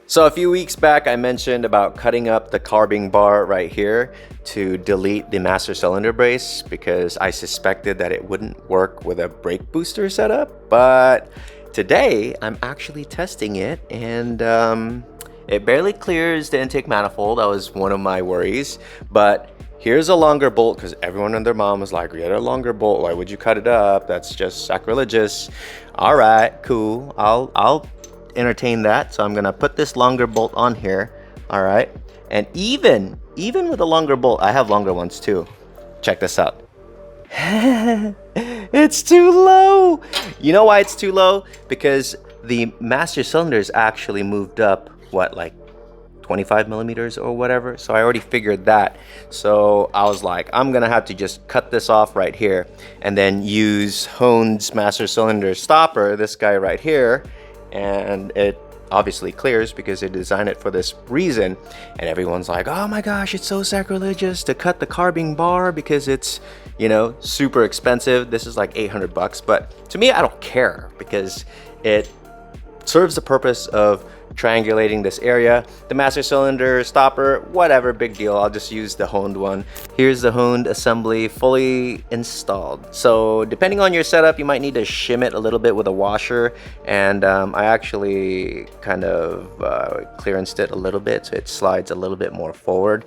So a few weeks back, I mentioned about cutting up the carbing bar right here to delete the master cylinder brace because I suspected that it wouldn't work with a brake booster setup. But today, I'm actually testing it, and it barely clears the intake manifold. That was one of my worries. But here's a longer bolt because everyone and their mom was like, "Get a longer bolt. Why would you cut it up? That's just sacrilegious." All right, cool. I'll entertain that. So I'm gonna put this longer bolt on here. All right, and even with a longer bolt, I have longer ones too. Check this out. It's too low. You know why it's too low? Because the master cylinder is actually moved up, what, like 25 millimeters or whatever. So I already figured that. So I was like, I'm gonna have to just cut this off right here and then use Honed's master cylinder stopper, this guy right here, and it obviously clears because they designed it for this reason. And everyone's like, oh my gosh, it's so sacrilegious to cut the carbing bar because it's, you know, super expensive. This is like 800 bucks, but to me, I don't care because it serves the purpose of triangulating this area. The master cylinder stopper, whatever, big deal. I'll just use the honed one. Here's the honed assembly fully installed. So depending on your setup, you might need to shim it a little bit with a washer, and I actually kind of clearanced it a little bit so it slides a little bit more forward.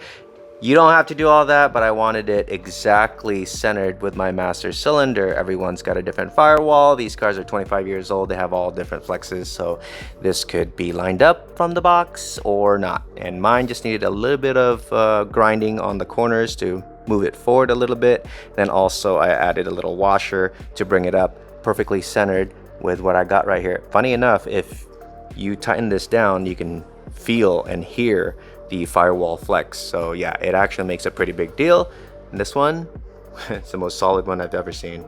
You don't have to do all that, but I wanted it exactly centered with my master cylinder. Everyone's got a different firewall. These cars are 25 years old. They have all different flexes, so this could be lined up from the box or not. And mine just needed a little bit of grinding on the corners to move it forward a little bit. Then also I added a little washer to bring it up perfectly centered with what I got right here. Funny enough, if you tighten this down, you can feel and hear the firewall flex. So yeah, it actually makes a pretty big deal. And this one, it's the most solid one I've ever seen.